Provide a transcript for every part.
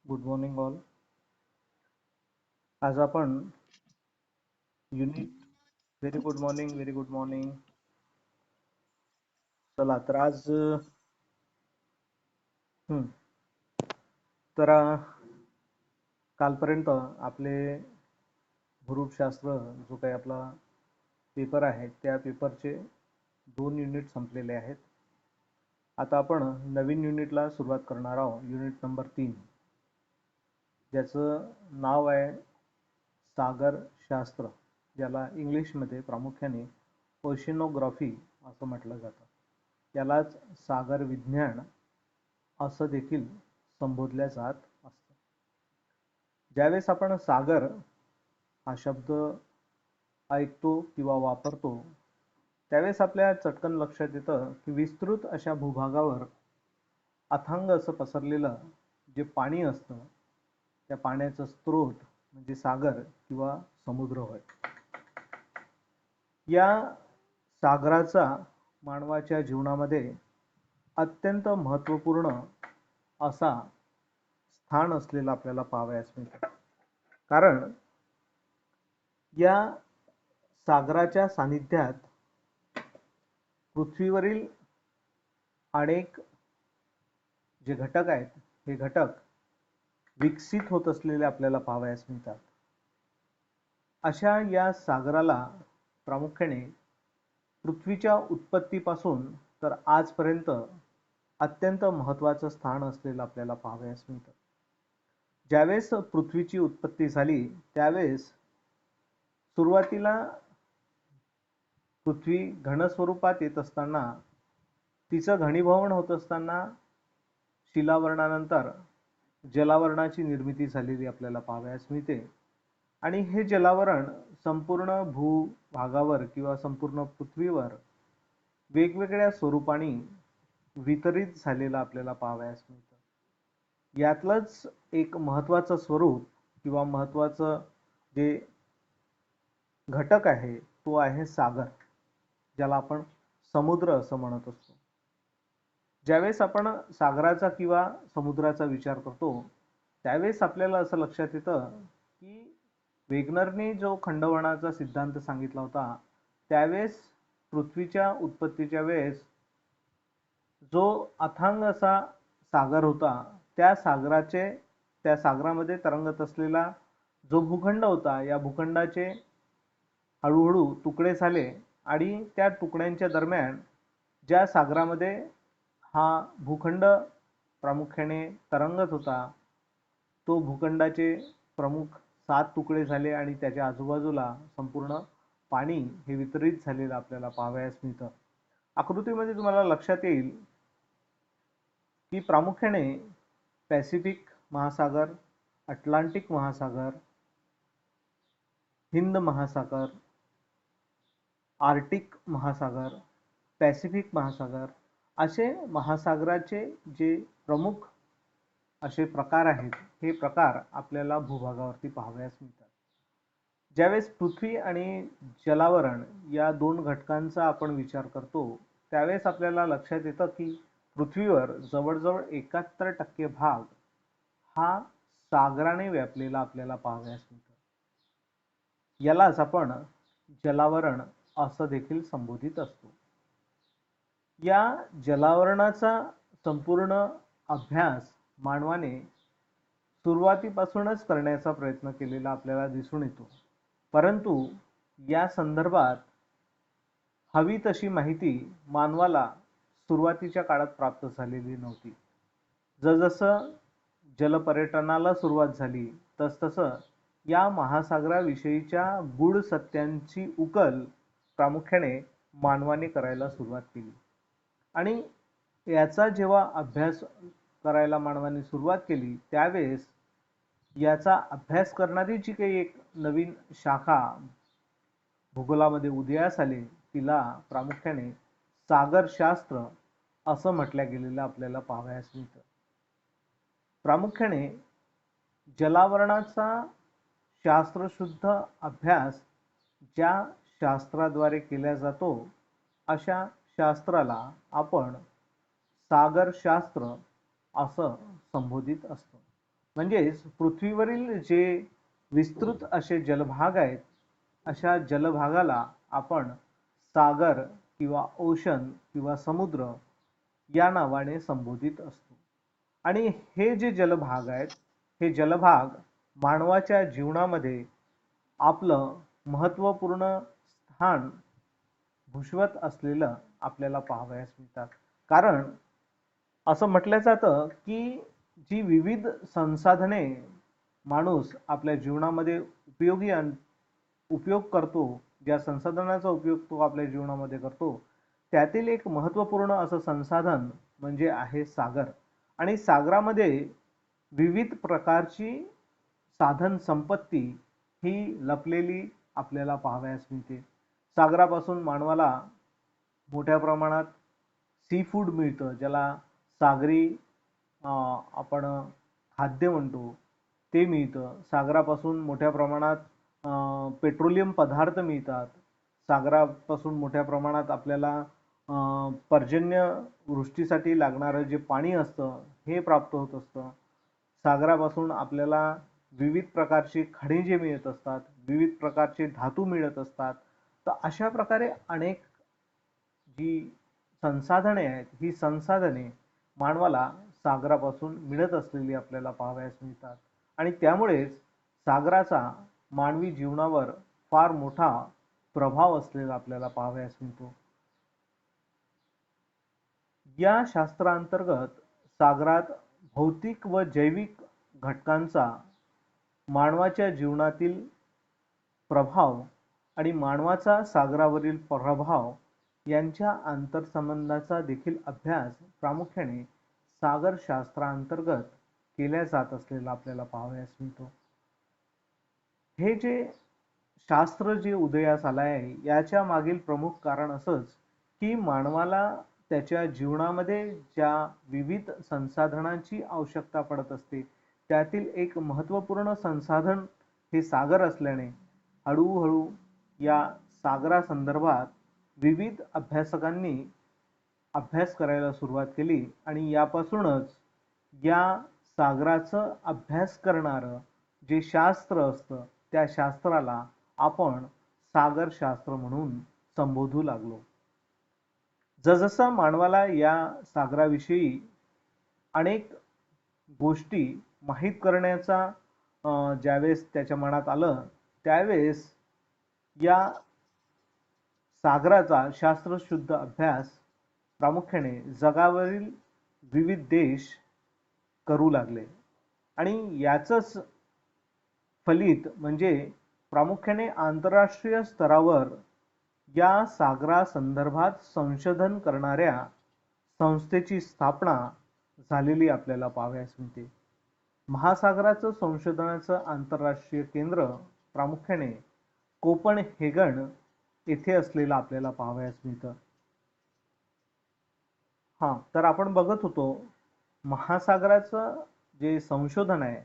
Good morning all. आज आपण unit very good morning, very good morning. चला तर आज हं, तर कालपर्यंत आपले भूरूपशास्त्र जो काही आपला पेपर आहे त्या पेपरचे 2 युनिट संपलेले आहेत. आता आपण नवीन युनिटला सुरुवात करणार आहोत, युनिट नंबर 3, ज्याचं नाव आहे सागरशास्त्र, ज्याला इंग्लिशमध्ये प्रामुख्याने ओशिनोग्राफी असं म्हटलं जातं. यालाच सागर विज्ञान असं देखील संबोधल्या जात असतं. ज्यावेळेस आपण सागर हा शब्द ऐकतो किंवा वापरतो त्यावेळेस आपल्या चटकन लक्षात येतं की विस्तृत अशा भूभागावर अथांग असं पसरलेलं जे पाणी असतं त्या पाण्याचा स्रोत म्हणजे सागर किंवा समुद्र होय. या सागराचा मानवाच्या जीवनामध्ये अत्यंत महत्त्वपूर्ण असा स्थान असलेलं आपल्याला पाहावयास मिळतं. कारण या सागराच्या सानिध्यात पृथ्वीवरील अनेक जे घटक आहेत हे घटक विकसित होत असलेले आपल्याला पाहावयास मिळतात. अशा या सागराला प्रामुख्याने पृथ्वीच्या उत्पत्तीपासून तर आजपर्यंत अत्यंत महत्त्वाचं स्थान असलेलं आपल्याला पाहावयास मिळतं. ज्यावेळेस पृथ्वीची उत्पत्ती झाली त्यावेळेस सुरुवातीला पृथ्वी घनस्वरूपात येत असताना तिचं घनीभवन होत असताना शिलावरणानंतर जलावरणाची निर्मिती झालेली आपल्याला पाहावयास मिळते. आणि हे जलावरण संपूर्ण भूभागावर किंवा संपूर्ण पृथ्वीवर वेगवेगळ्या स्वरूपाने वितरित झालेलं आपल्याला पाहावयास मिळतं. यातलंच एक महत्त्वाचं स्वरूप किंवा महत्त्वाचं जे घटक आहे तो आहे सागर, ज्याला आपण समुद्र असं म्हणत असतो. ज्यावेळेस आपण सागराचा किंवा समुद्राचा विचार करतो त्यावेळेस आपल्याला असं लक्षात येतं की वेगनरने जो खंडवळणाचा सिद्धांत सांगितला होता त्यावेळेस पृथ्वीच्या उत्पत्तीच्या वेळेस जो अथांग असा सागर होता त्या सागरामध्ये तरंगत असलेला जो भूखंड होता या भूखंडाचे हळूहळू तुकडे झाले आणि त्या तुकड्यांच्या दरम्यान ज्या सागरामध्ये हा भूखंड प्रामुख्याने तरंगत होता तो भूखंडाचे प्रमुख 7 तुकडे झाले आणि त्याच्या आजूबाजूला संपूर्ण पाणी हे वितरित झालेलं आपल्याला पाहावयास मिळतं. आकृतीमध्ये तुम्हाला लक्षात येईल की प्रामुख्याने पॅसिफिक महासागर, अटलांटिक महासागर, हिंद महासागर, आर्टिक महासागर, पॅसिफिक महासागर असे महासागराचे जे प्रमुख असे प्रकार आहेत हे प्रकार आपल्याला भूभागावरती पाहावयास मिळतात. ज्यावेळेस पृथ्वी आणि जलावरण या 2 घटकांचा आपण विचार करतो त्यावेळेस आपल्याला लक्षात येतं की पृथ्वीवर जवळजवळ 71% भाग हा सागराने व्यापलेला आपल्याला पाहावयास मिळतो. यालाच आपण जलावरण असं देखील संबोधित असतो. या जलावरणाचा संपूर्ण अभ्यास मानवाने सुरुवातीपासूनच करण्याचा प्रयत्न केलेला आपल्याला दिसून येतो. परंतु या संदर्भात हवी तशी माहिती मानवाला सुरुवातीच्या काळात प्राप्त झालेली नव्हती. जसजसं जलपर्यटनाला सुरुवात झाली तसतसं या महासागराविषयीच्या गूढ सत्यांची उकल प्रामुख्याने मानवाने करायला सुरुवात केली. आणि याचा जेव्हा अभ्यास करायला मानवाने सुरुवात केली त्यावेळेस याचा अभ्यास करणारी जी काही एक नवीन शाखा भूगोलामध्ये उदयास आली तिला प्रामुख्याने सागरशास्त्र असं म्हटलं गेलेलं आपल्याला पाहावयास मिळतं. प्रामुख्याने जलावरणाचा शास्त्रशुद्ध अभ्यास ज्या शास्त्राद्वारे केला जातो अशा शास्त्राला आपण सागरशास्त्र असं संबोधित असतो. म्हणजेच पृथ्वीवरील जे विस्तृत असे जलभाग आहेत, अशा जलभागाला आपण सागर किंवा ओशन किंवा समुद्र या नावाने संबोधित असतो. आणि हे जे जलभाग आहेत, हे जलभाग मानवाच्या जीवनामध्ये आपलं महत्त्वपूर्ण स्थान भूषवत असलेलं आपल्याला पाहावयास मिळतात. कारण असं म्हटलं जातं की जी विविध संसाधने माणूस आपल्या जीवनामध्ये उपयोग करतो, ज्या संसाधनांचा उपयोग तो आपल्या जीवनामध्ये करतो, त्यातील एक महत्त्वपूर्ण असं संसाधन म्हणजे आहे सागर. आणि सागरामध्ये विविध प्रकारची साधन संपत्ती ही लपलेली आपल्याला पाहावयास मिळते. सागरापासून मानवाला मोठ्या प्रमाणात सी फूड मिळतं, ज्याला सागरी आपण खाद्य म्हणतो, ते मिळतं. सागरापासून मोठ्या प्रमाणात पेट्रोलियम पदार्थ मिळतात. सागरापासून मोठ्या प्रमाणात आपल्याला पर्जन्य वृष्टीसाठी लागणारं जे पाणी असतं हे प्राप्त होत असतं. सागरापासून आपल्याला विविध प्रकारची खनिजे मिळत असतात, विविध प्रकारचे धातू मिळत असतात. तर अशा प्रकारे अनेक जी संसाधने आहेत, ही संसाधने मानवाला सागरापासून मिळत असलेली आपल्याला पाहावयास मिळतात. आणि त्यामुळेच सागराचा मानवी जीवनावर फार मोठा प्रभाव असलेला आपल्याला पाहावयास मिळतो. या शास्त्रांतर्गत सागरात भौतिक व जैविक घटकांचा मानवाच्या जीवनातील प्रभाव आणि मानवाचा सागरावरील प्रभाव यांच्या आंतरसंबंधाचा देखील अभ्यास प्रामुख्याने सागरशास्त्रांतर्गत केल्या जात असलेला आपल्याला पाहावयास मिळतो. हे जे शास्त्र जे उदयास आलं आहे, याच्या मागील प्रमुख कारण असंच की मानवाला त्याच्या जीवनामध्ये ज्या विविध संसाधनांची आवश्यकता पडत असते, त्यातील एक महत्त्वपूर्ण संसाधन हे सागर असल्याने हळूहळू या सागरासंदर्भात विविध अभ्यासकांनी अभ्यास करायला सुरुवात केली. आणि यापासूनच या सागराचं अभ्यास करणारं जे शास्त्र असतं, त्या शास्त्राला आपण सागरशास्त्र म्हणून संबोधू लागलो. जसजसं मानवाला या सागराविषयी अनेक गोष्टी माहीत करण्याचा ज्यावेळेस त्याच्या मनात आलं, त्यावेळेस या सागराचा शास्त्रशुद्ध अभ्यास प्रामुख्याने जगावरील विविध देश करू लागले. आणि याचंच फलित म्हणजे प्रामुख्याने आंतरराष्ट्रीय स्तरावर या सागरासंदर्भात संशोधन करणाऱ्या संस्थेची स्थापना झालेली आपल्याला पाहावयास मिळते. महासागराचं संशोधनाचं आंतरराष्ट्रीय केंद्र प्रामुख्याने कोपनहेगन येथे असलेलं आपल्याला पाहावयास मिळतं. तर आपण बघत होतो महासागराचं जे संशोधन आहे,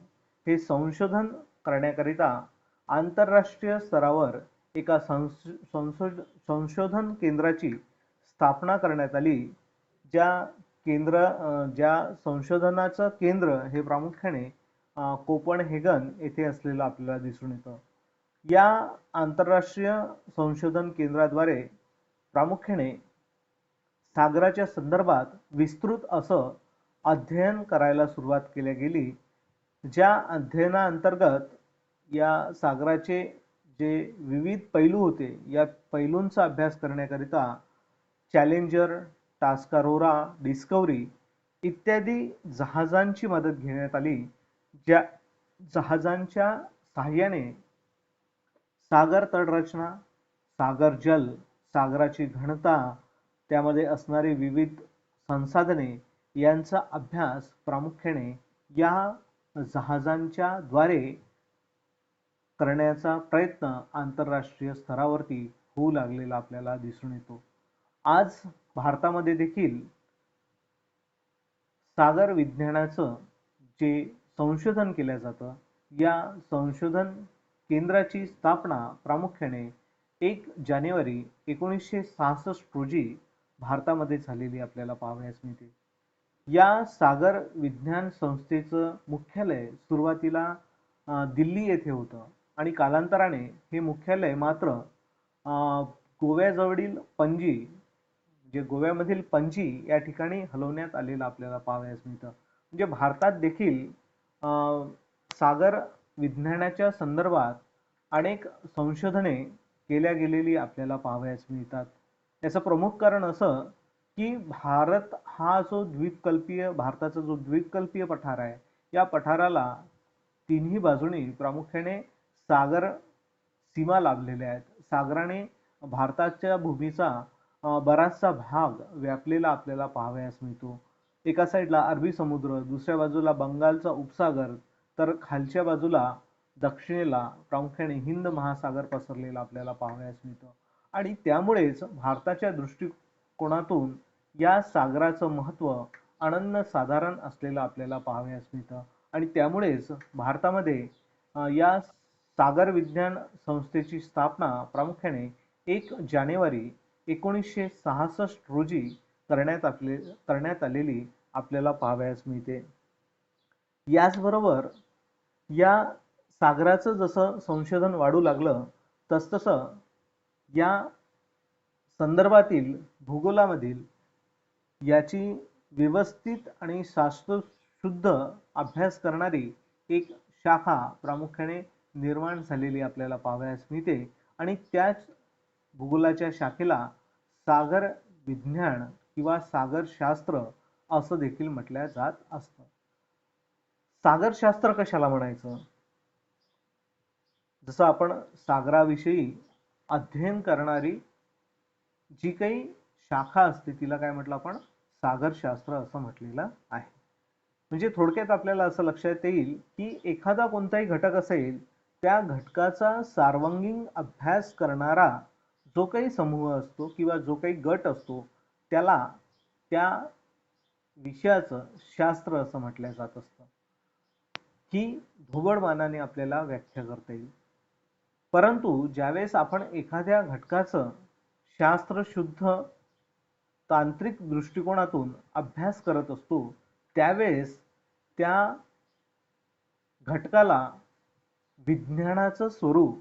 हे संशोधन करण्याकरिता आंतरराष्ट्रीय स्तरावर एका संशोधन केंद्राची स्थापना करण्यात आली. ज्या संशोधनाचं केंद्र हे प्रामुख्याने कोपनहेगन येथे असलेलं आपल्याला दिसून येतं. या आंतरराष्ट्रीय संशोधन केंद्राद्वारे प्रामुख्याने सागराच्या संदर्भात विस्तृत असं अध्ययन करायला सुरुवात केली गेली, ज्या अध्ययनाअंतर्गत या सागराचे जे विविध पैलू होते, या पैलूंचा अभ्यास करण्याकरिता चॅलेंजर, टास्कारोरा, डिस्कवरी इत्यादी जहाजांची मदत घेण्यात आली. ज्या जहाजांच्या सहाय्याने सागर तटरचना, सागर जल, सागराची घनता, त्यामध्ये असणारे विविध संसाधने यांचा अभ्यास प्रामुख्याने या जहाजांच्या द्वारे करण्याचा प्रयत्न आंतरराष्ट्रीय स्तरावरती होऊ लागलेला आपल्याला दिसून येतो. आज भारतामध्ये देखील सागर विज्ञानाचं जे संशोधन केलं जातं, या संशोधन केंद्राची स्थापना प्रामुख्याने 1 जानेवारी 1966 रोजी भारतामध्ये झालेली आपल्याला पाहावयास मिळते. या सागर विज्ञान संस्थेचं मुख्यालय सुरुवातीला दिल्ली येथे होतं आणि कालांतराने हे मुख्यालय मात्र गोव्याजवळील पणजी, जे गोव्यामधील पणजी या ठिकाणी हलवण्यात आलेलं आपल्याला पाहावयास मिळतं. म्हणजे भारतात देखील सागर विज्ञानाच्या संदर्भात अनेक संशोधने केल्या गेलेली आपल्याला पाहावयास मिळतात. याचं प्रमुख कारण असं की भारताचा जो द्वीपकल्पीय पठार आहे, या पठाराला तिन्ही बाजूनी प्रामुख्याने सागर सीमा लाभलेल्या आहेत. सागराने भारताच्या भूमीचा बराचसा भाग व्यापलेला आपल्याला पाहावयास मिळतो. एका साईडला अरबी समुद्र, दुसऱ्या बाजूला बंगालचा उपसागर, तर खालच्या बाजूला दक्षिणेला प्रामुख्याने हिंद महासागर पसरलेला आपल्याला पाहावयास मिळतो. आणि त्यामुळेच भारताच्या दृष्टिकोनातून या सागराचं महत्त्व अनन्यसाधारण असलेलं आपल्याला पाहावयास मिळतं. आणि त्यामुळेच भारतामध्ये या सागर विज्ञान संस्थेची स्थापना प्रामुख्याने 1 जानेवारी 1966 रोजी करण्यात आलेली आपल्याला पाहावयास मिळते. याचबरोबर या सागराचं जसं संशोधन वाढू लागलं तसतसं या संदर्भातील भूगोलामधील याची व्यवस्थित आणि शास्त्रशुद्ध अभ्यास करणारी एक शाखा प्रामुख्याने निर्माण झालेली आपल्याला पाहावयास मिळते आणि त्याच भूगोलाच्या शाखेला सागर विज्ञान किंवा सागरशास्त्र असं देखील म्हटलं जात असतं. सागरशास्त्र कशाला म्हणायचं? जसं आपण सागराविषयी अध्ययन करणारी जी काही शाखा असते तिला काय म्हटलं आपण? सागरशास्त्र असं म्हटलेलं आहे. म्हणजे थोडक्यात आपल्याला असं लक्षात येईल की एखादा कोणताही घटक असेल, त्या घटकाचा सर्वांगीण अभ्यास करणारा जो काही समूह असतो किंवा जो काही गट असतो त्याला त्या विषयाचं शास्त्र असं म्हटलं जात असतं. ही ढोबळमानाने आपल्याला व्याख्या करता येईल. परंतु ज्यावेळेस आपण एखाद्या घटकाचं शास्त्रशुद्ध तांत्रिक दृष्टिकोनातून अभ्यास करत असतो त्यावेळेस त्या घटकाला विज्ञानाचं स्वरूप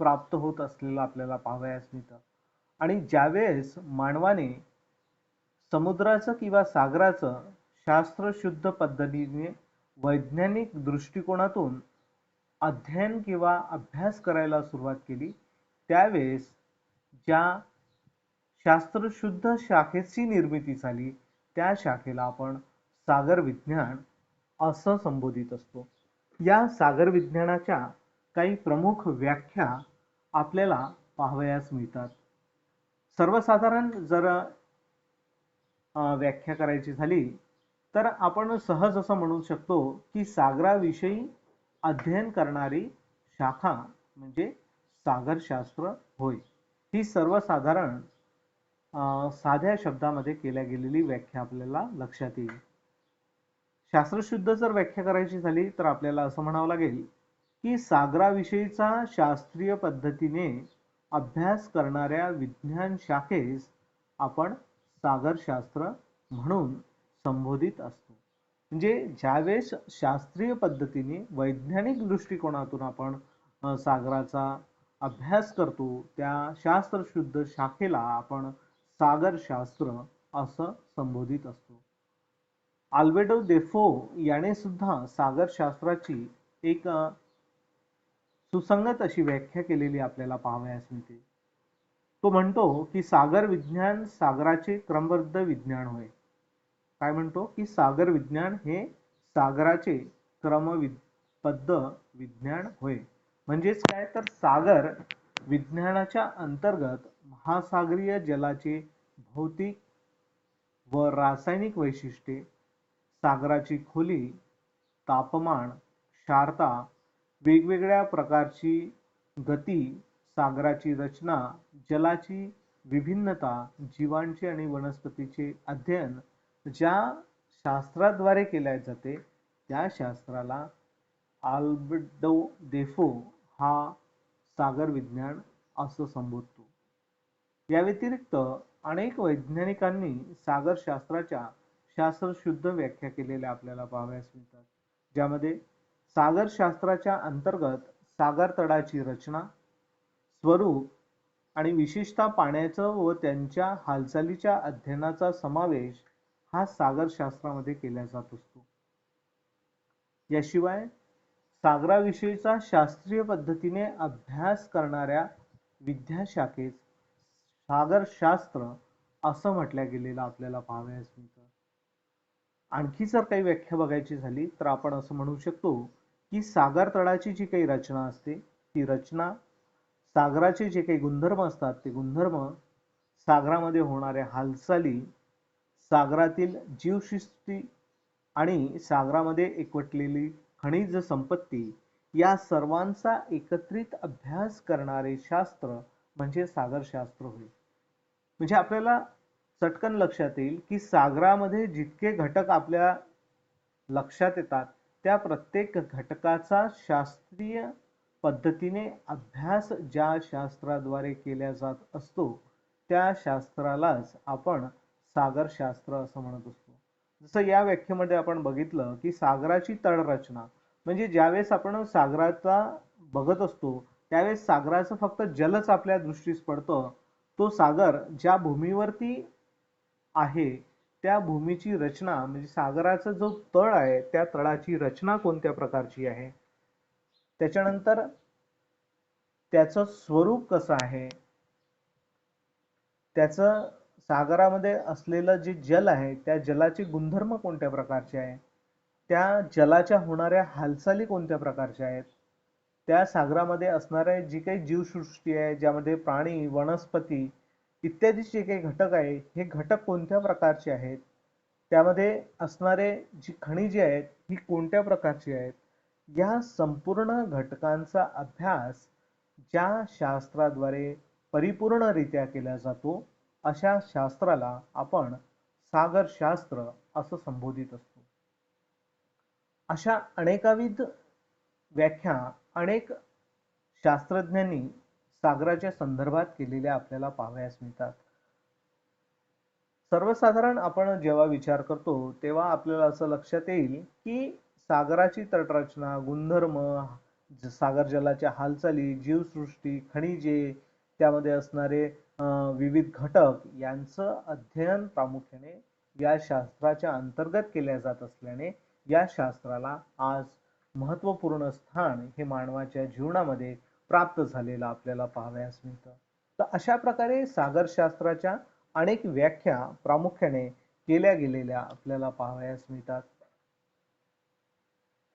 प्राप्त होत असलेलं आपल्याला पाहावयास मिळतं. आणि ज्यावेळेस मानवाने समुद्राचं किंवा सागराचं शास्त्रशुद्ध पद्धतीने वैज्ञानिक दृष्टिकोनातून अध्ययन किंवा अभ्यास करायला सुरुवात केली त्यावेळेस ज्या शास्त्रशुद्ध शाखेची निर्मिती झाली त्या शाखेला आपण सागर विज्ञान असं संबोधित असतो. या सागर विज्ञानाच्या काही प्रमुख व्याख्या आपल्याला पाहावयास मिळतात. सर्वसाधारण जर व्याख्या करायची झाली तर आपण सहज असं म्हणू शकतो की सागराविषयी अध्ययन करणारी शाखा म्हणजे सागरशास्त्र होय. ही सर्वसाधारण साध्या शब्दामध्ये केल्या गेलेली व्याख्या आपल्याला लक्षात येईल. शास्त्रशुद्ध जर व्याख्या करायची झाली तर आपल्याला असं म्हणावं लागेल की सागराविषयीचा शास्त्रीय पद्धतीने अभ्यास करणाऱ्या विज्ञान शाखेस आपण सागरशास्त्र म्हणून संबोधित असतो. म्हणजे ज्यावेळेस शास्त्रीय पद्धतीने वैज्ञानिक दृष्टिकोनातून आपण सागराचा अभ्यास करतो त्या शास्त्रशुद्ध शाखेला आपण सागरशास्त्र असं संबोधित असतो. आल्बेडो देफो याने सुद्धा सागरशास्त्राची एक सुसंगत अशी व्याख्या केलेली आपल्याला पाहावयास मिळते. तो म्हणतो की सागर विज्ञान सागराचे क्रमबद्ध विज्ञान होय. काय म्हणतो की सागर विज्ञान हे सागराचे क्रमबद्ध विज्ञान होय. म्हणजेच काय तर सागर विज्ञानाच्या अंतर्गत महासागरीय जलाचे भौतिक व रासायनिक वैशिष्ट्ये, सागराची खोली, तापमान, क्षारता, वेगवेगळ्या प्रकारची गती, सागराची रचना, जलाची विभिन्नता, जीवांचे आणि वनस्पतीचे अध्ययन ज्या शास्त्राद्वारे केले जाते त्या शास्त्राला आल्बेडो देफो हा सागर विज्ञान असं संबोधतो. या व्यतिरिक्त अनेक वैज्ञानिकांनी सागरशास्त्राच्या शास्त्रशुद्ध व्याख्या केलेल्या आपल्याला पाहावयास मिळतात, ज्यामध्ये सागरशास्त्राच्या अंतर्गत सागर तळाची रचना, स्वरूप आणि विशेषतः पाण्याचं व त्यांच्या हालचालीच्या अध्ययनाचा समावेश हा सागरशास्त्रामध्ये केला जात असतो. याशिवाय सागराविषयीचा शास्त्रीय पद्धतीने अभ्यास करणाऱ्या विद्याशाखेस सागरशास्त्र असं म्हटलं गेलेलं आपल्याला पाहावयास मिळतं. आणखी जर काही व्याख्या बघायची झाली तर आपण असं म्हणू शकतो की सागर तळाची जी काही रचना असते ती रचना, सागराचे जे काही गुणधर्म असतात ते गुणधर्म, सागरामध्ये होणाऱ्या हालचाली, सागरातील जीवसृष्टी आणि सागरामध्ये एकवटलेली खनिज संपत्ती या सर्वांचा एकत्रित अभ्यास करणारे शास्त्र म्हणजे सागरशास्त्र होय. म्हणजे आपल्याला चटकन लक्षात येईल की सागरामध्ये जितके घटक आपल्या लक्षात येतात त्या प्रत्येक घटकाचा शास्त्रीय पद्धतीने अभ्यास ज्या शास्त्राद्वारे केला जात असतो त्या शास्त्रालाच आपण सागरशास्त्र असं म्हणत असतो. जसं या व्याख्येमध्ये आपण बघितलं की सागराची तळरचना म्हणजे ज्यावेळेस आपण सागराचा बघत असतो त्यावेळेस सागराचं फक्त जलच आपल्या दृष्टीस पडतं. तो सागर ज्या भूमीवरती आहे त्या भूमीची रचना म्हणजे सागराचा जो तळ आहे त्या तळाची रचना कोणत्या प्रकारची आहे, त्याच्यानंतर त्याचं स्वरूप कसं आहे, त्याचं सागरामध्ये असलेलं जे जल आहे त्या जलाचे गुणधर्म कोणत्या प्रकारचे आहे, त्या जलाच्या होणाऱ्या हालचाली कोणत्या प्रकारच्या आहेत, त्या सागरामध्ये असणारे जी काही जीवसृष्टी आहे ज्यामध्ये प्राणी, वनस्पती इत्यादी जे काही घटक आहे हे घटक कोणत्या प्रकारचे आहेत, त्यामध्ये असणारे जी खनिजे आहेत ही कोणत्या प्रकारची आहेत, या संपूर्ण घटकांचा अभ्यास ज्या शास्त्राद्वारे परिपूर्णरित्या केला जातो अशा शास्त्राला आपण सागरशास्त्र असं संबोधित असतो. अशा अनेकाविध व्याख्या अनेक शास्त्रज्ञांनी सागराच्या संदर्भात केलेल्या आपल्याला पाहावयास मिळतात. सर्वसाधारण आपण जेव्हा विचार करतो तेव्हा आपल्याला असं लक्षात येईल की सागराची तटरचना, गुणधर्म, सागर जलाच्या हालचाली, जीवसृष्टी, खनिजे, त्यामध्ये असणारे विविध घटक यांचं अध्ययन प्रामुख्याने या शास्त्राच्या अंतर्गत केल्या जात असल्याने या शास्त्राला आज महत्त्वपूर्ण स्थान हे मानवाच्या जीवनामध्ये प्राप्त झालेलं आपल्याला पाहावयास मिळतं. तर अशा प्रकारे सागरशास्त्राच्या अनेक व्याख्या प्रामुख्याने केल्या गेलेल्या आपल्याला पाहावयास मिळतात.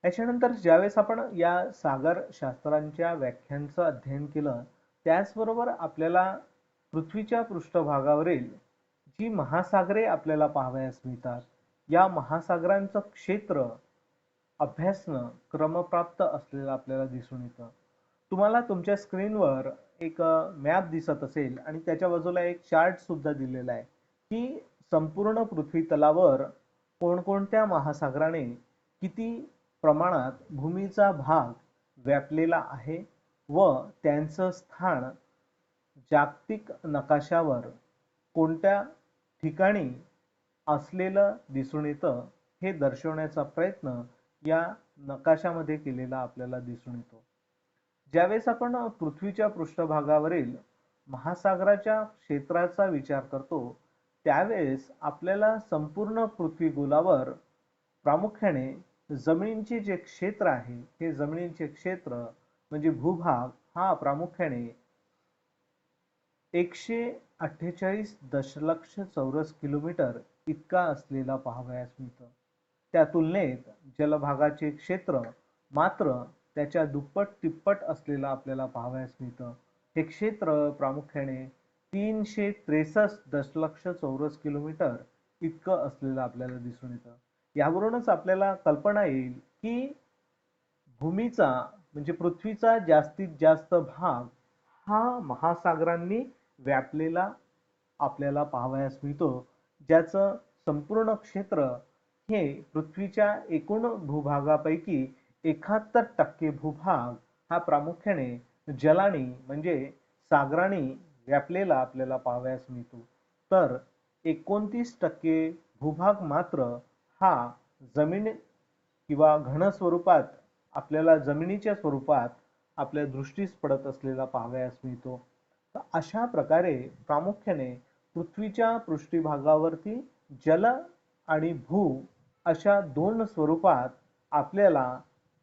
याच्यानंतर ज्यावेळेस आपण या सागरशास्त्रांच्या व्याख्यांचं अध्ययन केलं त्याचबरोबर आपल्याला पृथ्वीच्या पृष्ठभागावरील जी महासागरे आपल्याला पाहावयास मिळतात या महासागरांचं क्षेत्र अभ्यासणं क्रमप्राप्त असलेलं आपल्याला दिसून येतं. तुम्हाला तुमच्या स्क्रीनवर एक मॅप दिसत असेल आणि त्याच्या बाजूला एक चार्ट सुद्धा दिलेला आहे की संपूर्ण पृथ्वी तलावर कोणकोणत्या महासागराने किती प्रमाणात भूमीचा भाग व्यापलेला आहे व त्यांचं स्थान जागतिक नकाशावर कोणत्या ठिकाणी असलेलं दिसून येतं हे दर्शवण्याचा प्रयत्न या नकाशामध्ये केलेला आपल्याला दिसून येतो. ज्यावेळेस आपण पृथ्वीच्या पृष्ठभागावरील महासागराच्या क्षेत्राचा विचार करतो त्यावेळेस आपल्याला संपूर्ण पृथ्वी गोलावर प्रामुख्याने जमिनीचे जे क्षेत्र आहे हे जमिनीचे क्षेत्र म्हणजे भूभाग हा प्रामुख्याने 148 दशलक्ष चौरस किलोमीटर इतका असलेला पाहावयास मिळतं. त्या तुलनेत जलभागाचे क्षेत्र मात्र त्याच्या दुप्पट तिप्पट असलेलं आपल्याला पाहावयास मिळतं. हे क्षेत्र प्रामुख्याने 363 दशलक्ष चौरस किलोमीटर इतकं असलेलं आपल्याला दिसून येतं. यावरूनच आपल्याला कल्पना येईल की भूमीचा म्हणजे पृथ्वीचा जास्तीत जास्त भाग हा महासागरांनी व्यापलेला आपल्याला पाहावयास मिळतो, ज्याचं संपूर्ण क्षेत्र हे पृथ्वीच्या एकूण भूभागापैकी 71% भूभाग हा प्रामुख्याने जलाने म्हणजे सागराने व्यापलेला आपल्याला पाहावयास मिळतो. तर 29% भूभाग मात्र हा जमीन किंवा घन स्वरूपात आपल्याला जमिनीच्या स्वरूपात आपल्या दृष्टीस पडत असलेला पाहावयास मिळतो. तर अशा प्रकारे प्रामुख्याने पृथ्वीच्या पृष्ठभागावरती जल आणि भू अशा दोन स्वरूपात आपल्याला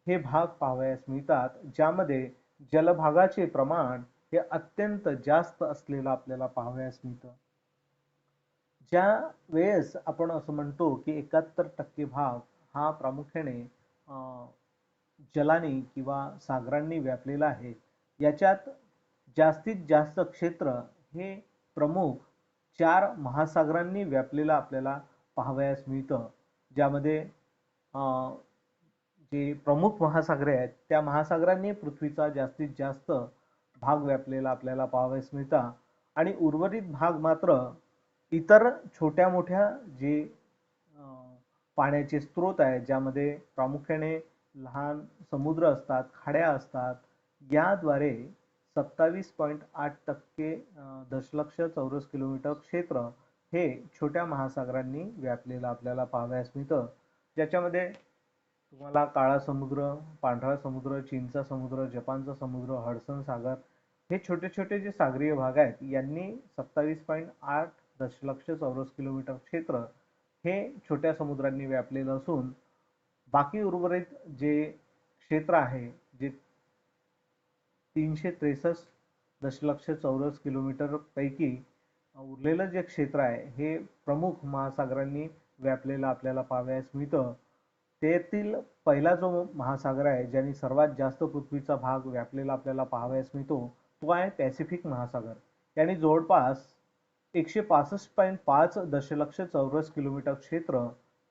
हे भाग पाहावयास मिळतात, ज्यामध्ये जलभागाचे प्रमाण हे अत्यंत जास्त असलेलं आपल्याला पाहावयास मिळतं. ज्या वेळेस आपण असं म्हणतो की 71% भाग हा प्रामुख्याने जलाने किंवा सागरांनी व्यापलेला आहे, याच्यात जास्तीत जास्त क्षेत्र हे प्रमुख 4 महासागरांनी व्यापलेलं आपल्याला पाहावयास मिळतं, ज्यामध्ये जे प्रमुख महासागरे आहेत त्या महासागरांनी पृथ्वीचा जास्तीत जास्त भाग व्यापलेला आपल्याला पाहावयास मिळतात आणि उर्वरित भाग मात्र इतर छोट्या मोठ्या जे पाण्याचे स्रोत आहेत, ज्यामध्ये प्रामुख्याने लहान समुद्र असतात, खाड्या असतात, याद्वारे 27.8% दशलक्ष चौरस किलोमीटर क्षेत्र हे छोट्या महासागरांनी व्यापलेलं आपल्याला पाहावयास मिळतं, ज्याच्यामध्ये तुम्हाला काळा समुद्र, पांढरा समुद्र, चीनचा समुद्र, जपानचा समुद्र, हडसन सागर हे छोटे छोटे जे सागरीय भाग आहेत यांनी 27.8 दशलक्ष चौरस किलोमीटर क्षेत्र हे छोट्या समुद्रांनी व्यापलेलं असून बाकी उर्वरित जे क्षेत्र आहे जे 363 दशलक्ष चौरस किलोमीटर पैकी उरलेलं जे क्षेत्र आहे हे प्रमुख महासागरांनी व्यापलेलं आपल्याला पाहावयास मिळतं. त्यातील पहिला जो महासागर आहे ज्याने सर्वात जास्त पृथ्वीचा भाग व्यापलेला आपल्याला पाहावयास मिळतो तो आहे पॅसिफिक महासागर. याने जवळपास 165.5 दशलक्ष चौरस किलोमीटर क्षेत्र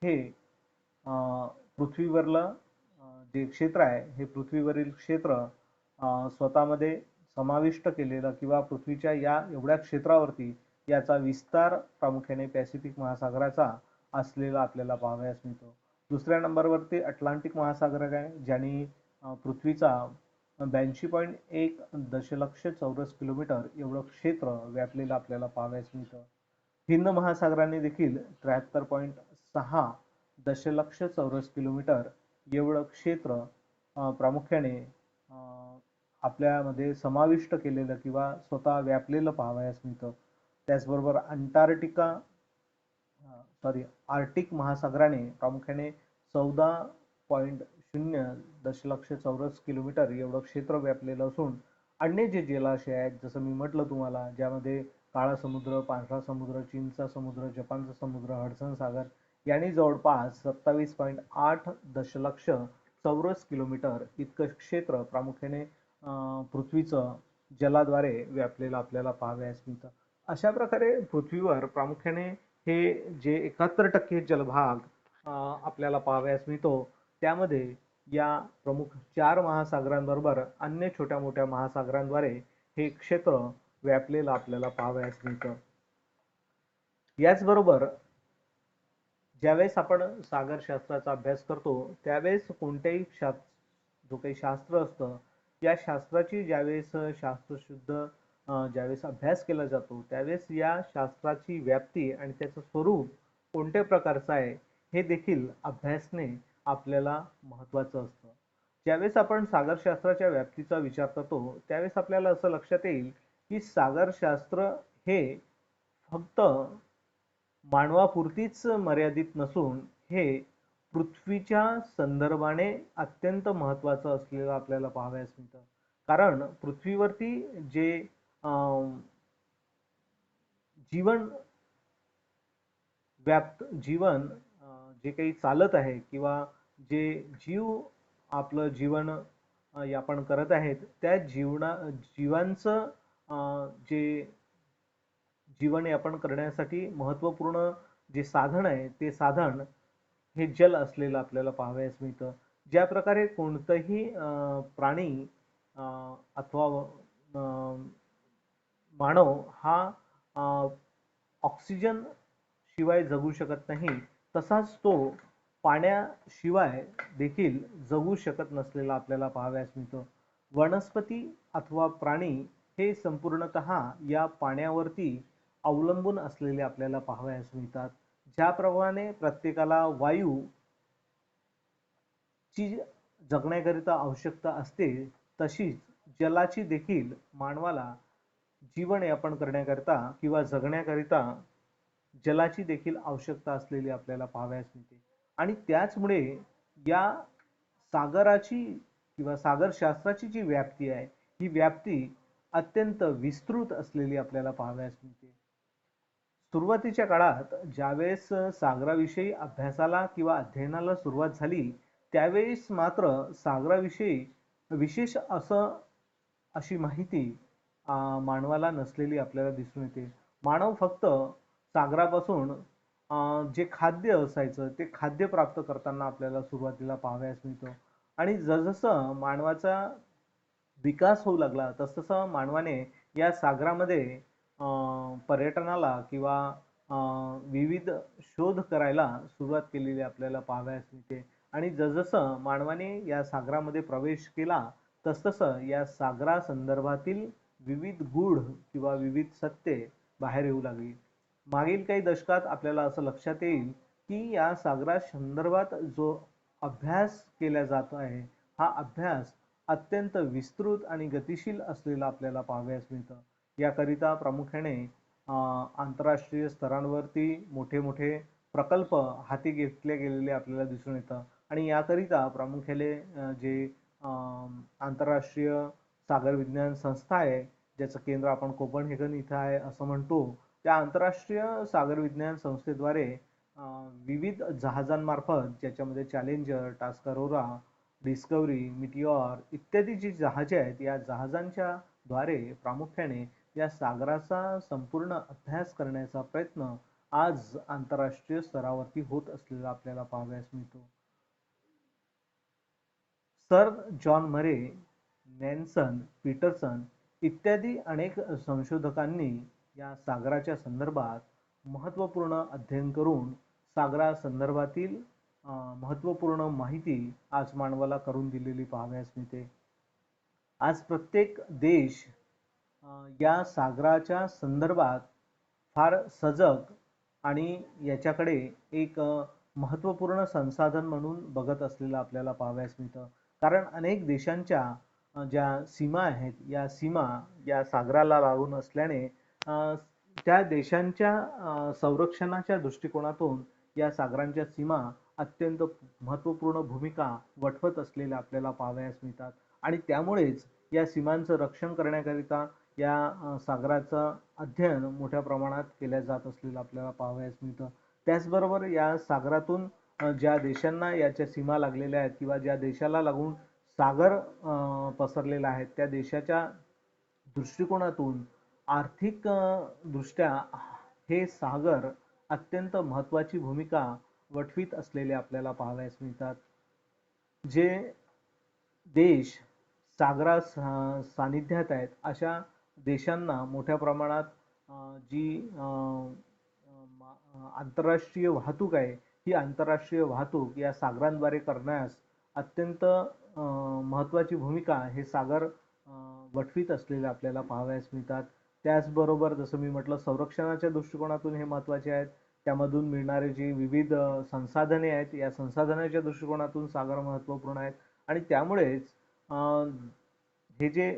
हे पृथ्वीवरलं जे क्षेत्र आहे हे पृथ्वीवरील क्षेत्र स्वतःमध्ये समाविष्ट केलेलं किंवा पृथ्वीच्या या एवढ्या क्षेत्रावरती याचा विस्तार प्रामुख्याने पॅसिफिक महासागराचा असलेला आपल्याला पाहावयास मिळतो. दुसऱ्या नंबरवरती अटलांटिक महासागर आहे, ज्याने पृथ्वीचा 82.1 दशलक्ष चौरस किलोमीटर एवढं क्षेत्र व्यापलेलं आपल्याला पाहावयास मिळतं. हिंद महासागराने देखील 73.6 दशलक्ष चौरस किलोमीटर एवढं क्षेत्र प्रामुख्याने आपल्यामध्ये समाविष्ट केलेलं किंवा स्वतः व्यापलेलं पाहावयास मिळतं. त्याचबरोबर आर्टिक महासागराने प्रामुख्याने 14.0 दशलक्ष चौरस किलोमीटर एवढं क्षेत्र व्यापलेलं असून अन्य जे जलाशय आहेत जसं मी म्हटलं तुम्हाला, ज्यामध्ये काळा समुद्र, पांढरा समुद्र, चीनचा समुद्र, जपानचा समुद्र, हडसन सागर यांनी जवळपास 27.8 दशलक्ष चौरस किलोमीटर इतकं क्षेत्र प्रामुख्याने पृथ्वीचं जलाद्वारे व्यापलेलं आपल्याला पाहावयास मिळतं. अशा प्रकारे पृथ्वीवर प्रामुख्याने हे जे 71% जलभाग आपल्याला पाहावयास मिळतो, त्यामध्ये या प्रमुख 4 महासागरांबरोबर अन्य छोट्या मोठ्या महासागरांद्वारे हे क्षेत्र व्यापलेलं आपल्याला पाहावयास मिळतं. याचबरोबर ज्यावेळेस आपण सागरशास्त्राचा अभ्यास करतो त्यावेळेस कोणत्याही जो काही शास्त्र असतं या शास्त्राची ज्यावेळेस शास्त्रशुद्ध ज्यावेळेस अभ्यास केला जातो त्यावेळेस या शास्त्राची व्याप्ती आणि त्याचं स्वरूप कोणत्या प्रकारचं आहे हे देखील अभ्यासणे आपल्याला महत्त्वाचं असतं. ज्यावेळेस आपण सागरशास्त्राच्या व्याप्तीचा विचार करतो त्यावेळेस आपल्याला असं लक्षात येईल की सागरशास्त्र हे फक्त मानवापुरतीच मर्यादित नसून हे पृथ्वीच्या संदर्भाने अत्यंत महत्त्वाचं असलेलं आपल्याला पाहावयास मिळतं. कारण पृथ्वीवरती जे जीवन जे काही चालत आहे किंवा जे जीव आपलं जीवन यापन करत आहेत त्या जीवांचं जे जीवन यापन करण्यासाठी महत्त्वपूर्ण जे साधन आहे ते साधन हे जल असलेलं आपल्याला पाहावयास मिळतं. ज्या प्रकारे कोणतंही प्राणी अथवा मानव हा ऑक्सिजन शिवाय जगू शकत नाही, तसाच तो पाण्याशिवाय देखील जगू शकत नसलेला आपल्याला पाहावयास मिळतो. वनस्पती अथवा प्राणी हे संपूर्णतः या पाण्यावरती अवलंबून असलेले आपल्याला पाहावयास मिळतात. ज्याप्रमाणे प्रत्येकाला वायू ची जगण्याकरिता आवश्यकता असते, तशीच जलाची देखील मानवाला जीवन यापन करण्याकरिता किंवा जगण्याकरिता जलाची देखील आवश्यकता असलेली आपल्याला पाहावयास मिळते. आणि त्याचमुळे या सागराची किंवा सागरशास्त्राची जी व्याप्ती आहे, ही व्याप्ती अत्यंत विस्तृत असलेली आपल्याला पाहावयास मिळते. सुरुवातीच्या काळात ज्यावेळेस सागराविषयी अभ्यासाला किंवा अध्ययनाला सुरुवात झाली, त्यावेळेस मात्र सागराविषयी विशेष अशी माहिती मानवाला नसलेली आपल्याला दिसून येते. मानव फक्त सागरापासून जे खाद्य असायचं ते खाद्य प्राप्त करताना आपल्याला सुरुवातीला पाहावयास मिळतं. आणि जसजसं मानवाचा विकास होऊ लागला, तसतसं मानवाने या सागरामध्ये पर्यटनाला किंवा विविध शोध करायला सुरुवात केलेली आपल्याला पाहावयास मिळते. आणि जसजसं मानवाने या सागरामध्ये प्रवेश केला, तसतसं या सागरासंदर्भातील विविध गूढ किंवा विविध सत्ये बाहेर येऊ लागली. मागील काही दशकात आपल्याला असं लक्षात येईल की या सागरासंदर्भात जो अभ्यास केला जात आहे, हा अभ्यास अत्यंत विस्तृत आणि गतिशील असलेला आपल्याला पाहावयास मिळतं. याकरिता प्रामुख्याने आंतरराष्ट्रीय स्तरांवरती मोठे मोठे प्रकल्प हाती घेतले गेलेले आपल्याला दिसून येतं. आणि याकरिता प्रामुख्याने जे आंतरराष्ट्रीय सागर विज्ञान संस्था आहे, ज्याचं केंद्र आपण कोपनहेगन इथं आहे असं म्हणतो, त्या आंतरराष्ट्रीय सागर विज्ञान संस्थेद्वारे विविध जहाजांमार्फत, ज्याच्यामध्ये चॅलेंजर, टास्कारोरा, डिस्कवरी, मिटिऑर इत्यादी जी जहाजे आहेत, या जहाजांच्या द्वारे प्रामुख्याने या सागराचा संपूर्ण अभ्यास करण्याचा प्रयत्न आज आंतरराष्ट्रीय स्तरावरती होत असलेला आपल्याला पाहावयास मिळतो. सर जॉन मरे, नॅन्सन, पीटरसन इत्यादी अनेक संशोधकांनी या सागराच्या संदर्भात महत्त्वपूर्ण अध्ययन करून सागरासंदर्भातील महत्त्वपूर्ण माहिती आज मानवाला करून दिलेली पाहावयास मिळते. आज प्रत्येक देश या सागराच्या संदर्भात फार सजग आणि याच्याकडे एक महत्त्वपूर्ण संसाधन म्हणून बघत असलेलं आपल्याला पाहावयास मिळतं. कारण अनेक देशांच्या ज्या सीमा आहेत, या सीमा या सागराला लागून असल्याने त्या देशांच्या संरक्षणाच्या दृष्टिकोनातून या सागरांच्या सीमा अत्यंत महत्त्वपूर्ण भूमिका वठवत असलेल्या आपल्याला पाहावयास मिळतात. आणि त्यामुळेच या सीमांचं रक्षण करण्याकरिता या सागराचं अध्ययन मोठ्या प्रमाणात केल्या जात असलेलं आपल्याला पाहावयास मिळतं. त्याचबरोबर या सागरातून ज्या देशांना याच्या सीमा लागलेल्या आहेत किंवा ज्या देशाला लागून सागर पसरलेला आहे, त्या देशाच्या दृष्टिकोनातून आर्थिक दृष्ट्या हे सागर अत्यंत महत्त्वाची भूमिका वठवीत असलेले आपल्याला पाहावयास मिळतात. जे देश सागरा सानिध्यात आहेत, अशा देशांना मोठ्या प्रमाणात जी आंतरराष्ट्रीय वाहतूक आहे, ही आंतरराष्ट्रीय वाहतूक या सागरांद्वारे करण्यास अत्यंत महत्त्वाची भूमिका हे सागर वठवीत असलेले आपल्याला पाहावयास मिळतात. त्याचबरोबर जसं मी म्हटलं, संरक्षणाच्या दृष्टिकोनातून हे महत्त्वाचे आहेत. त्यामधून मिळणारे जी विविध संसाधने आहेत, या संसाधनाच्या दृष्टिकोनातून सागर महत्त्वपूर्ण आहेत. आणि त्यामुळेच हे जे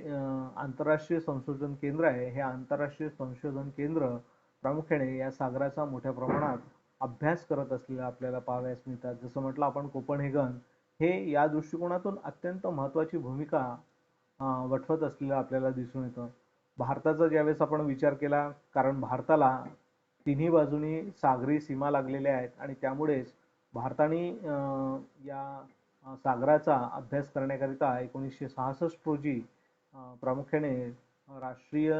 आंतरराष्ट्रीय संशोधन केंद्र आहे, हे आंतरराष्ट्रीय संशोधन केंद्र प्रामुख्याने या सागराचा मोठ्या प्रमाणात अभ्यास करत असलेला आपल्याला पाहावयास मिळतात. जसं म्हटलं आपण, कोपनहेगन हे या दृष्टिकोनातून अत्यंत महत्त्वाची भूमिका वठवत असलेलं आपल्याला दिसून येतं. भारताचा ज्यावेळेस आपण विचार केला, कारण भारताला तिन्ही बाजूनी सागरी सीमा लागलेल्या आहेत आणि त्यामुळेच भारताने या सागराचा अभ्यास करण्याकरिता 1966 रोजी प्रामुख्याने राष्ट्रीय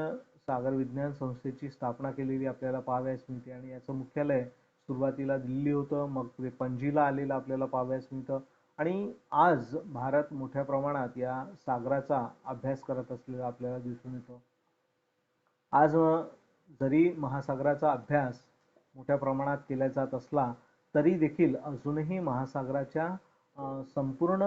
सागर विज्ञान संस्थेची स्थापना केलेली आपल्याला पाहावयास मिळते. आणि याचं मुख्यालय सुरुवातीला दिल्ली होतं, मग ते पणजीला आलेलं आपल्याला पाहावयास मिळतं. आणि आज भारत मोठ्या प्रमाणात या सागराचा अभ्यास करत असलेला आपल्याला दिसून येतो. आज जरी महासागराचा अभ्यास मोठ्या प्रमाणात केला जात असला, तरी देखील अजूनही महासागराचा संपूर्ण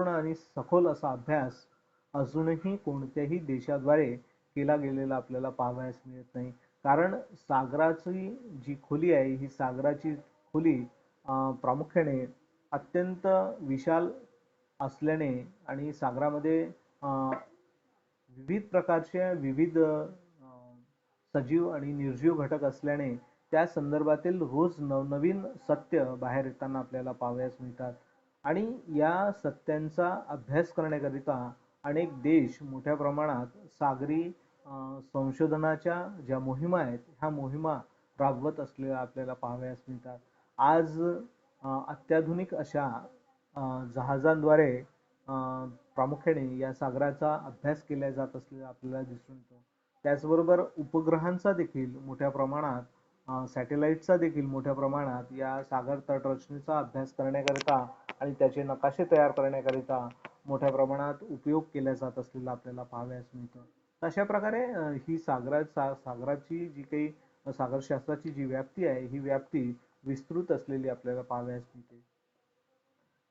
आणि सखोल असा अभ्यास अजूनही कोणत्याही देशाद्वारे केला गेलेला आपल्याला पाहावयास मिळत नाही. कारण सागराची जी खोली आहे ही सागराची खोली प्रामुख्याने अत्यंत विशाल असल्याने आणि सागरामध्ये विविध प्रकारचे विविध सजीव आणि निर्जीव घटक असल्याने त्या संदर्भातील रोज नवनवीन सत्य बाहेर येताना आपल्याला पाहावयास मिळतात आणि या सत्यांचा अभ्यास करण्याकरिता अनेक देश मोठ्या प्रमाणात सागरी संशोधनाच्या ज्या मोहिमा आहेत ह्या मोहिमा राबवत असलेल्या आपल्याला पाहावयास मिळतात. आज अत्याधुनिक अशा जहाजांद्वारे प्रामुख्याने या सागराचा अभ्यास केला जात असलेला आपल्याला दिसून येतो. त्याचबरोबर उपग्रहांचा देखील मोठ्या प्रमाणात सॅटेलाइटचा देखील मोठ्या प्रमाणात या सागर तटरचनेचा अभ्यास करण्याकरिता आणि त्याचे नकाशे तयार करण्याकरिता मोठ्या प्रमाणात उपयोग केला जात असलेला आपल्याला पाहावयास मिळतं. अशा प्रकारे ही सागराची जी काही सागरशास्त्राची जी व्याप्ती आहे ही व्याप्ती विस्तृत असलेली आपल्याला पाहावयास मिळते.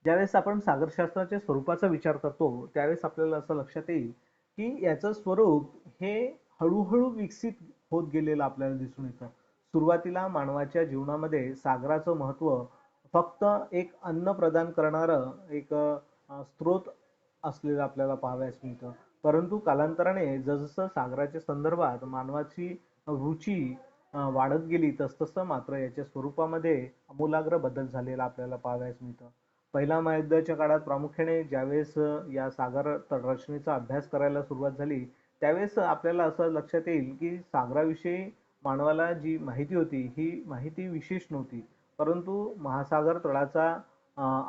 ज्यावेळेस आपण सागरशास्त्राच्या स्वरूपाचा विचार करतो त्यावेळेस आपल्याला असं लक्षात येईल की याचं स्वरूप हे हळूहळू विकसित होत गेलेलं आपल्याला दिसून येतं. सुरुवातीला मानवाच्या जीवनामध्ये सागराचं महत्त्व फक्त एक अन्न प्रदान करणारं एक स्रोत असलेलं आपल्याला पाहावयास मिळतं. परंतु कालांतराने जसजसं सागराच्या संदर्भात मानवाची रुची वाढत गेली तसतसं मात्र याच्या स्वरूपामध्ये आमूलाग्र बदल झालेला आपल्याला पाहावयास मिळतं. पहिल्या महायुद्धाच्या काळात प्रामुख्याने ज्यावेळेस या सागर रचनेचा अभ्यास करायला सुरुवात झाली त्यावेळेस आपल्याला असं लक्षात येईल की सागराविषयी मानवाला जी माहिती होती ही माहिती विशेष नव्हती. परंतु महासागर तळाचा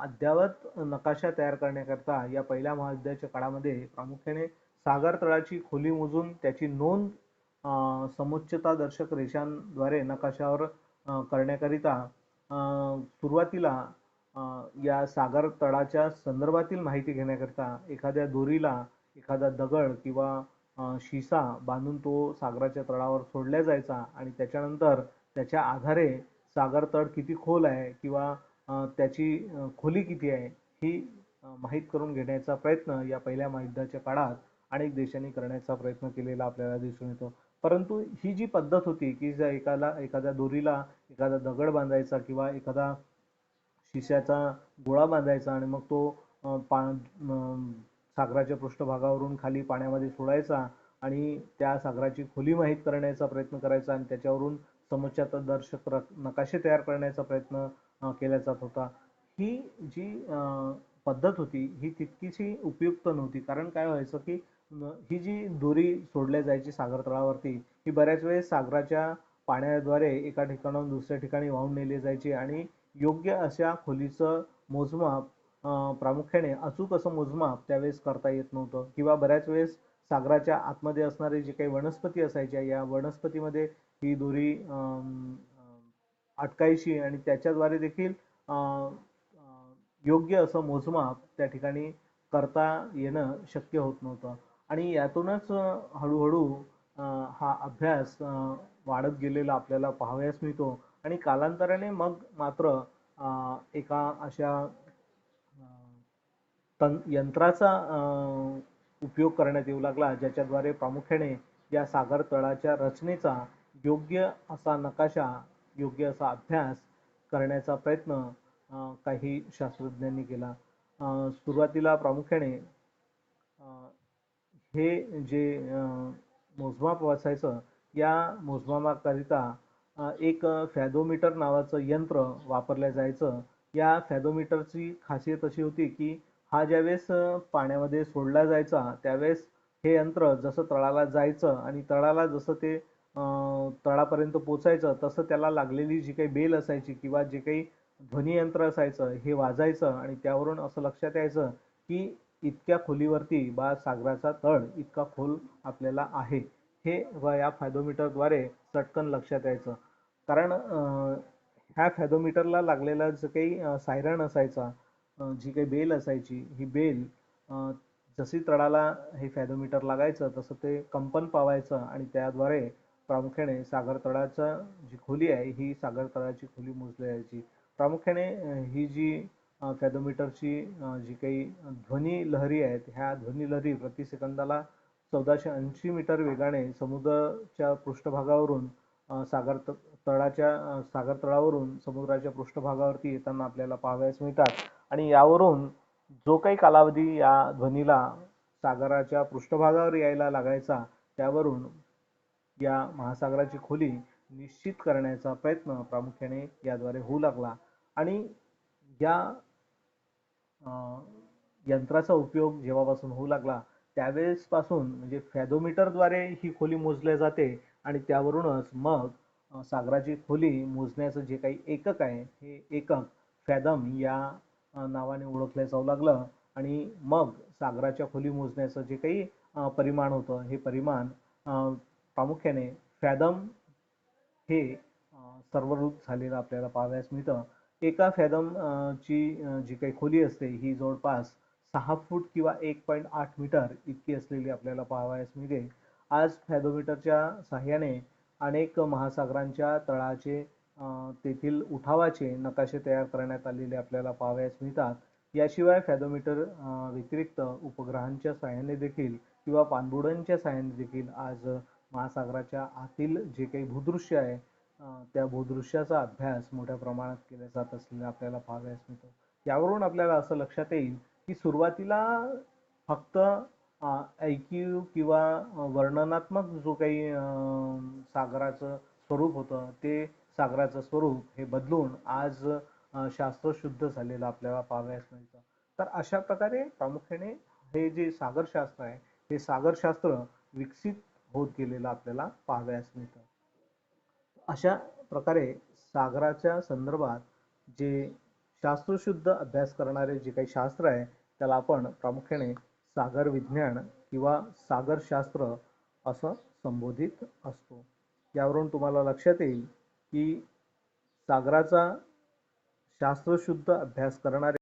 अद्ययावत नकाशा तयार करण्याकरता या पहिल्या महायुद्धाच्या काळामध्ये प्रामुख्याने सागर तळाची खोली मोजून त्याची नोंद समुच्चतादर्शक रेषांद्वारे नकाशावर करण्याकरिता सुरुवातीला या सागर तळाच्या संदर्भातील माहिती घेण्याकरिता एखाद्या दोरीला एखादा दगड किंवा शिसा बांधून तो सागराच्या तळावर सोडला जायचा आणि त्याच्यानंतर त्याच्या आधारे सागर तळ किती खोल आहे किंवा त्याची खोली किती आहे ही माहीत करून घेण्याचा प्रयत्न या पहिल्या महायुद्धाच्या काळात अनेक देशांनी करण्याचा प्रयत्न केलेला आपल्याला दिसून येतो. परंतु ही जी पद्धत होती की एखाद्या दोरीला एखादा दगड बांधायचा किंवा एखादा शिशाचा गोळा बांधायचा आणि मग तो सागराच्या पृष्ठभागावरून खाली पाण्यामध्ये सोडायचा आणि त्या सागराची खोली माहीत करण्याचा प्रयत्न करायचा आणि त्याच्यावरून समुच्चतादर्शक नकाशे तयार करण्याचा प्रयत्न केला जात होता. ही जी पद्धत होती ही तितकीशी उपयुक्त नव्हती. कारण काय व्हायचं की ही जी दोरी सोडल्या जायची सागर तळावरती ही बऱ्याच वेळेस सागराच्या पाण्याद्वारे एका ठिकाणाहून दुसऱ्या ठिकाणी वाहून नेली जायची आणि योग्य अशा खोलीचं मोजमाप प्रामुख्याने अचूक असं मोजमाप त्यावेळेस करता येत नव्हतं किंवा बऱ्याच वेळेस सागराच्या आतमध्ये असणारे जे काही वनस्पती असायच्या या वनस्पतीमध्ये ही दोरी अटकायची आणि त्याच्याद्वारे देखील योग्य असं मोजमाप त्या ठिकाणी करता येणं शक्य होत नव्हतं आणि यातूनच हळूहळू हा अभ्यास वाढत गेलेला आपल्याला पाहावयास मिळतो आणि कालांतराने मग मात्र एका अशा यंत्राचा उपयोग करण्यात येऊ लागला ज्याच्याद्वारे प्रामुख्याने या सागर तळाच्या रचनेचा योग्य असा नकाशा योग्य असा अभ्यास करण्याचा प्रयत्न काही शास्त्रज्ञांनी केला. सुरुवातीला प्रामुख्याने हे जे मोजमाप असायचं या मोजमापाकरिता एक फॅदोमीटर नावाचं यंत्र वापरलं जायचं. या फॅदोमीटरची खासियत अशी होती की हा ज्यावेळेस पाण्यामध्ये सोडला जायचा त्यावेळेस हे यंत्र जसं तळाला जायचं आणि तळाला जसं ते तळापर्यंत पोचायचं तसं त्याला लागलेली जी काही बेल असायची किंवा जे काही ध्वनियंत्र असायचं हे वाजायचं आणि त्यावरून असं लक्षात यायचं की इतक्या खोलीवरती सागराचा तळ इतका खोल आपल्याला आहे हे या फॅदोमीटरद्वारे चटकन लक्षात यायचं. कारण ह्या फॅदोमीटरला लागलेला जो काही सायरन असायचा जी काही बेल असायची ही बेल जशी तळाला हे फॅदोमीटर लागायचं तसं ते कंपन पावायचं आणि त्याद्वारे प्रामुख्याने सागर तळाचं जी खोली आहे ही सागर तळाची खोली मोजली जायची. प्रामुख्याने ही जी फॅदोमीटरची जी काही ध्वनी लहरी आहेत ह्या ध्वनी लहरी प्रति सेकंदाला 1480 मीटर वेगाने समुद्राच्या पृष्ठभागावरून सागर तळावरून समुद्राच्या पृष्ठभागावरती येताना आपल्याला पाहावयास मिळतात. आणि यावरून जो काही कालावधी या ध्वनीला सागराच्या पृष्ठभागावर यायला लागायचा, त्यावरून या महासागराची खोली निश्चित करण्याचा प्रयत्न प्रामुख्याने याद्वारे होऊ लागला. आणि या यंत्राचा उपयोग जेव्हापासून होऊ लागला त्यावेळेसपासून म्हणजे फॅथोमीटरद्वारे ही खोली मोजली जाते आणि त्यावरूनच मग सागराची खोली मोजण्याचं जे काही एकक आहे हे एकक फॅथम या नावाने ओळखलं जाऊ लागलं. आणि मग सागराच्या खोली मोजण्याचं जे काही परिमाण होतं हे परिमाण प्रामुख्याने फॅथम हे सर्वरूप झालेलं आपल्याला पाहावयास मिळतं. एका फॅथम ची जी काही खोली असते ही जवळपास 6 फूट किंवा 1.8 मीटर इतकी असलेली आपल्याला पाहावयास मिळते. आज फॅथोमीटरच्या साहाय्याने अनेक महासागरांच्या तळाचे तेथील उठावाचे नकाशे तयार करण्यात आलेले आपल्याला पाहावयास मिळतात. याशिवाय फॅथोमीटर व्यतिरिक्त उपग्रहांच्या साहाय्याने देखील किंवा पाणबुड्यांच्या साहाय्याने देखील आज महासागराच्या आतील जे काही भूदृश्य आहे त्या भूदृश्याचा अभ्यास मोठ्या प्रमाणात केला जात असलेला आपल्याला पाहावयास मिळतो. यावरून आपल्याला असं लक्षात येईल की सुरुवातीला फक्त ऐकीव किंवा वर्णनात्मक जो काही सागराचं स्वरूप होतं ते सागराचं स्वरूप हे बदलून आज शास्त्रशुद्ध झालेलं आपल्याला पाहावयास मिळतं. तर अशा प्रकारे प्रामुख्याने हे जे सागरशास्त्र आहे हे सागरशास्त्र विकसित होत गेलेलं आपल्याला पाहावयास मिळतं. अशा प्रकारे सागराच्या संदर्भात जे शास्त्रशुद्ध अभ्यास करणारे जे काही शास्त्र आहे त्याला आपण प्रामुख्याने सागर विज्ञान किंवा सागरशास्त्र असं संबोधित असतो. यावरून तुम्हाला लक्षात येईल की सागराचा शास्त्रशुद्ध अभ्यास करणारे